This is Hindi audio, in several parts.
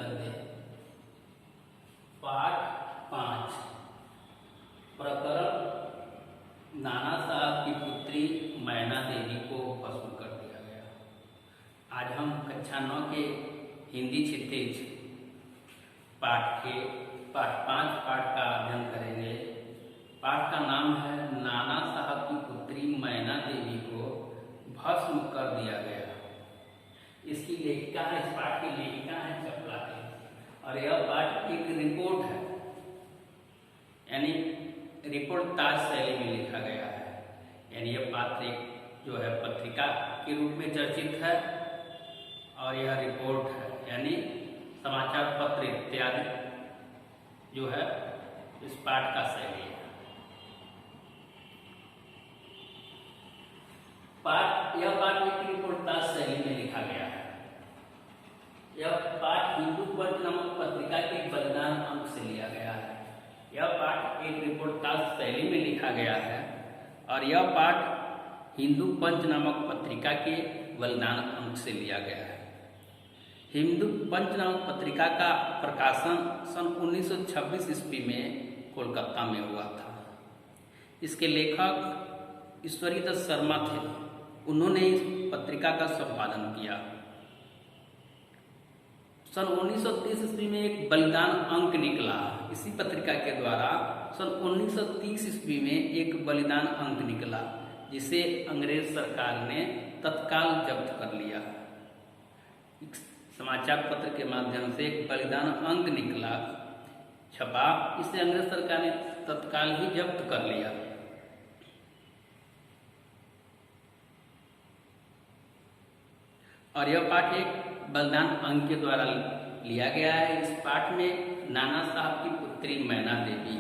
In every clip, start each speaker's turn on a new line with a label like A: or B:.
A: कर दे। पाठ 5 प्रकरण नाना साहब की पुत्री मैना देवी को भस्म कर दिया गया। आज हम कक्षा 9 के हिंदी क्षितिज पाठ 5 पाठ का अध्ययन करेंगे। पाठ का नाम है नाना साहब की पुत्री मैना देवी को भस्म कर दिया गया। इसकी लेखिका है, इस पाठ की लेखिका है चपला देवी और यह पाठ एक रिपोर्ट है, यानी रिपोर्टाज शैली में लिखा गया है। यानी यह पात्र एक जो है पत्रिका के रूप में चर्चित है और यह रिपोर्ट है, यानी समाचार पत्र इत्यादि जो है इस पाठ का शैली है। यह पाठ एक रिपोर्टाज शैली में लिखा गया है। यह पाठ हिंदू पंच नामक पत्रिका के बलिदान अंक से लिया गया है। यह पाठ एक रिपोर्टाज शैली में लिखा गया है और यह पाठ हिंदू पंच नामक पत्रिका के बलिदान अंक से लिया गया है। हिंदू पंच नामक पत्रिका का प्रकाशन सन 1926 ईस्वी में कोलकाता में हुआ था। इसके लेखक ईश्वरी दत्त शर्मा थे। उन्होंने इस पत्रिका का संपादन किया। सन 1930 ईस्वी में एक बलिदान अंक निकला। इसी पत्रिका के द्वारा सन 1930 ईस्वी में एक बलिदान अंक निकला, जिसे अंग्रेज सरकार ने तत्काल जब्त कर लिया। समाचार पत्र के माध्यम से एक बलिदान अंक निकला, छपा, इसे अंग्रेज सरकार ने तत्काल ही जब्त कर लिया। और यह पाठ एक बलिदान अंक के द्वारा लिया गया है। इस पाठ में नाना साहब की पुत्री मैना देवी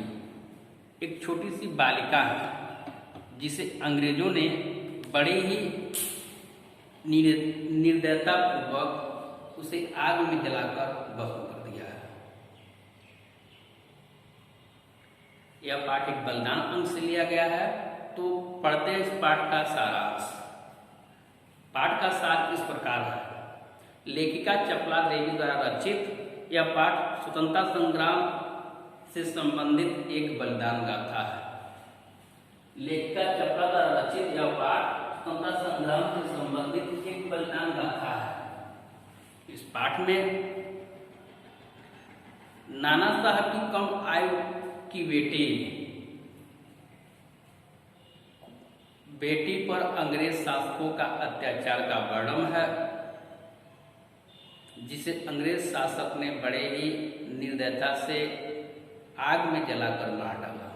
A: एक छोटी सी बालिका है, जिसे अंग्रेजों ने बड़े ही निर्दयता पूर्वक उसे आग में जलाकर भस्म कर दिया है। यह पाठ एक बलिदान अंक से लिया गया है। तो पढ़ते हैं इस पाठ का सारांश। पाठ का सार इस प्रकार है। लेखिका चपला देवी द्वारा रचित यह पाठ स्वतंत्रता संग्राम से संबंधित एक बलिदान गाथा है। लेखिका चपला द्वारा रचित यह पाठ स्वतंत्रता संग्राम से संबंधित एक बलिदान गाथा है। इस पाठ में नाना साहब की कम आयु की बेटी पर अंग्रेज शासकों का अत्याचार का वर्णन है, जिसे अंग्रेज शासक ने बड़े ही निर्दयता से आग में जलाकर मार डाला।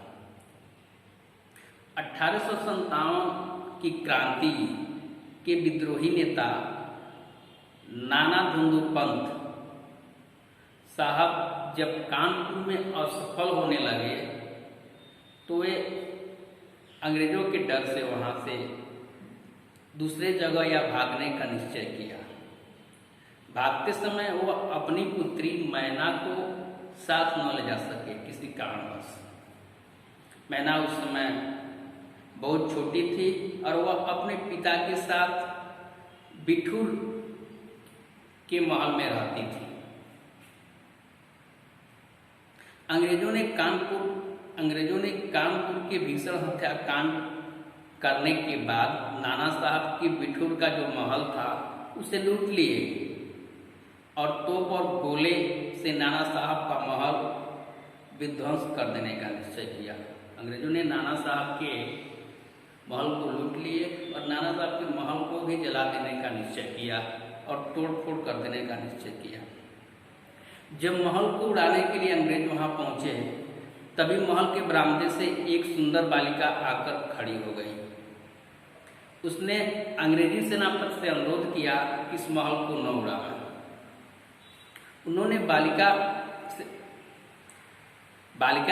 A: 1857 की क्रांति के विद्रोही नेता नाना धुंधु पंत साहब जब कानपुर में असफल होने लगे तो वे अंग्रेजों के डर से वहां से दूसरे जगह या भागने का निश्चय किया। भागते समय वो अपनी पुत्री मैना को साथ न ले जा सके किसी कारणवश। मैना उस समय बहुत छोटी थी और वह अपने पिता के साथ बिठूर के महल में रहती थी। अंग्रेजों ने कानपुर के भीषण हत्याकांड करने के बाद नाना साहब की बिठूर का जो महल था उसे लूट लिए और तोप और गोले से नाना साहब का महल विध्वंस कर देने का निश्चय किया। अंग्रेजों ने नाना साहब के महल को लूट लिए और नाना साहब के महल को भी जला देने का निश्चय किया और तोड़ फोड़ कर देने का निश्चय किया। जब महल को उड़ाने के लिए अंग्रेज वहां पहुंचे, तभी महल के बरामदे से एक सुंदर बालिका आकर खड़ी हो गई। उसने अंग्रेजी सेनापति से अनुरोध किया कि इस महल को न उड़ाएं। उन्होंने बालिका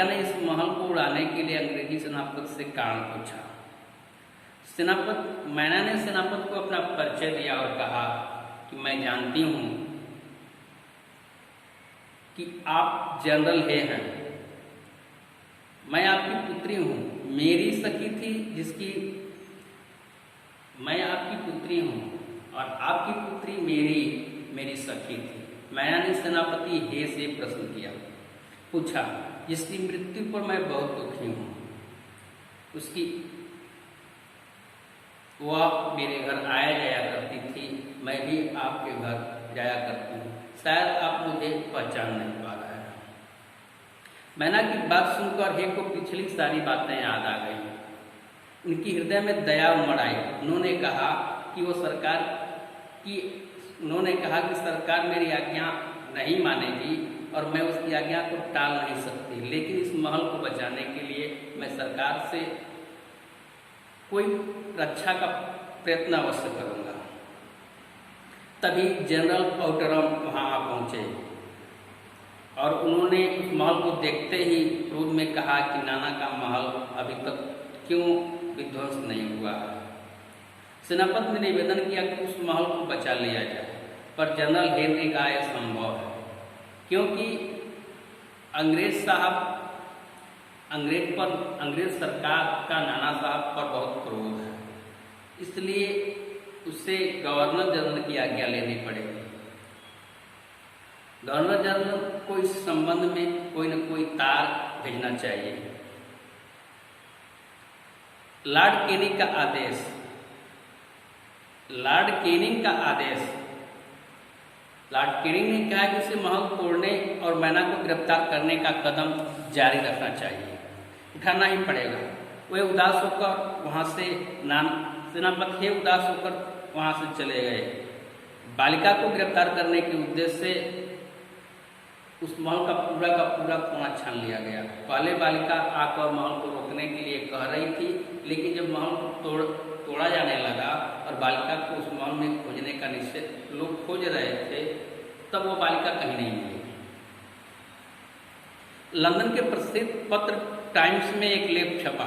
A: ने इस महल को उड़ाने के लिए अंग्रेजी सेनापति से कारण पूछा। मैना ने सेनापति को अपना परिचय दिया और कहा कि मैं जानती हूं कि आप जनरल हे हैं। मैं आपकी पुत्री हूँ, मेरी सखी थी जिसकी मैं आपकी पुत्री हूँ और आपकी पुत्री मेरी सखी थी। मैना ने सेनापति हे से प्रश्न किया, पूछा, जिसकी मृत्यु पर मैं बहुत दुखी हूँ, उसकी वह मेरे घर आया जाया करती थी, मैं भी आपके घर जाया करती हूँ, शायद आप मुझे पहचान नहीं पा रहे हैं। मैना की बात सुनकर हे को पिछली सारी बातें याद आ गई। उनकी हृदय में दया उमड़ आई। उन्होंने कहा कि सरकार मेरी आज्ञा नहीं मानेगी और मैं उसकी आज्ञा को टाल नहीं सकती, लेकिन इस महल को बचाने के लिए मैं सरकार से कोई रक्षा का प्रयत्न अवश्य करूंगा। तभी जनरल आउटरम वहां आ पहुंचे और उन्होंने उस महल को देखते ही क्रोध में कहा कि नाना का महल अभी तक क्यों विध्वंस नहीं हुआ। सेनापति ने निवेदन किया कि उस महल को बचा लिया जाए, पर जनरल हेर ने कहा यह संभव है, क्योंकि अंग्रेज सरकार का नाना साहब पर बहुत क्रोध है, इसलिए उससे गवर्नर जनरल की आज्ञा लेनी पड़ेगी। गवर्नर जनरल को इस संबंध में कोई न कोई तार भेजना चाहिए। लॉर्ड कैनिंग का आदेश। लॉर्ड कैनिंग ने कहा कि उसे महल तोड़ने और मैना को गिरफ्तार करने का कदम जारी रखना चाहिए, उठाना ही पड़ेगा। वे उदास होकर वहां से सेनापति उदास होकर वहां से चले गए। बालिका को गिरफ्तार करने के उद्देश्य से उस महल का पूरा कोना छान लिया गया। पहले बालिका आकर महल को रोकने के लिए कह रही थी, लेकिन जब महल को तोड़ा जाने लगा और बालिका को उस महल में खोजने का निश्चय लोग खोज रहे थे, तब वो बालिका कहीं नहीं मिली। लंदन के प्रसिद्ध पत्र टाइम्स में एक लेख छपा।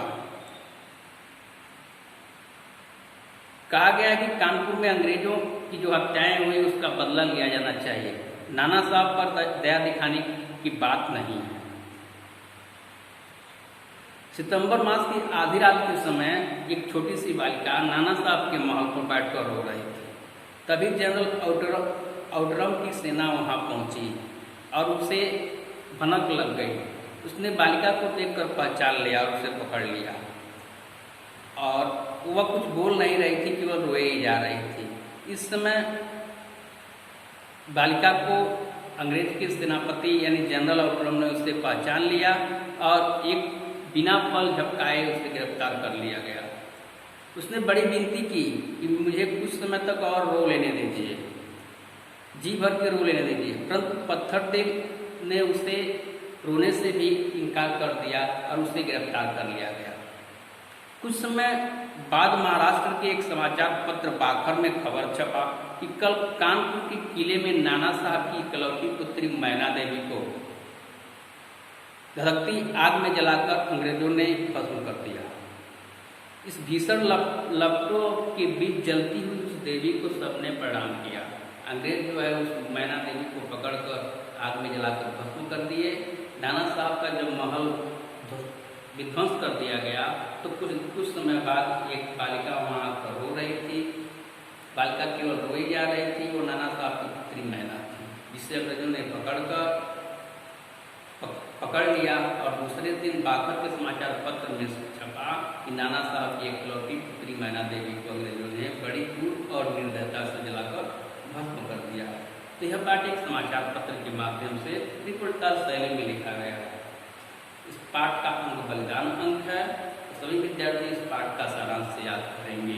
A: कहा गया कि कानपुर में अंग्रेजों की जो हत्याएं हुई उसका बदला लिया जाना चाहिए। नाना साहब पर दया दिखाने की बात नहीं है। सितंबर मास की आधी रात के समय एक छोटी सी बालिका नाना साहब के महल पर बैठकर रो रही थी। तभी जनरल आउटरम की सेना वहां पहुंची और उसे भनक लग गई। उसने बालिका को देखकर पहचान लिया और उसे पकड़ लिया, और वह कुछ बोल नहीं रही थी, केवल रोए ही जा रही थी। इस समय बालिका को अंग्रेज के सेनापति यानी जनरल आउटरम ने उससे पहचान लिया और एक बिना पल झपकाए उसे गिरफ्तार कर लिया गया। उसने बड़ी विनती की कि मुझे कुछ समय तक और रो लेने दीजिए, जी भर के रो लेने दीजिए, परंतु पत्थर तेल ने उसे रोने से भी इनकार कर दिया और उसे गिरफ्तार कर लिया गया। कुछ समय बाद महाराष्ट्र के एक समाचार पत्र बाखर में खबर छपा कि कल कानपुर के किले में नाना साहब की इकलौती पुत्री मैना देवी को धधकती आग में जलाकर अंग्रेजों ने भस्म कर दिया। इस भीषण लपटों के बीच जलती हुई उस देवी को सबने प्रणाम किया। अंग्रेज जो है उस मैना देवी को पकड़कर आग में जलाकर भस्म कर दिए। नाना साहब का जब महल विध्वंस कर दिया गया तो कुछ समय बाद एक बालिका वहाँ आकर रो रही थी। बालिका केवल रोई जा रही थी, वो नाना साहब की पुत्री मैना थी, जिसे अंग्रेजों ने पकड़ लिया और दूसरे दिन बाखर के समाचार पत्र में छपा कि नाना साहब की इकलौती पुत्री मैना देवी को अंग्रेजों ने बड़ी क्रूर और निर्दयता से जलाकर भस्म कर दिया। तो यह पाठ एक समाचार पत्र के माध्यम से रिपोर्टर शैली में लिखा गया है। इस पाठ का अंग बलिदान अंक है। सभी विद्यार्थी इस पाठ का सारांश याद करेंगे।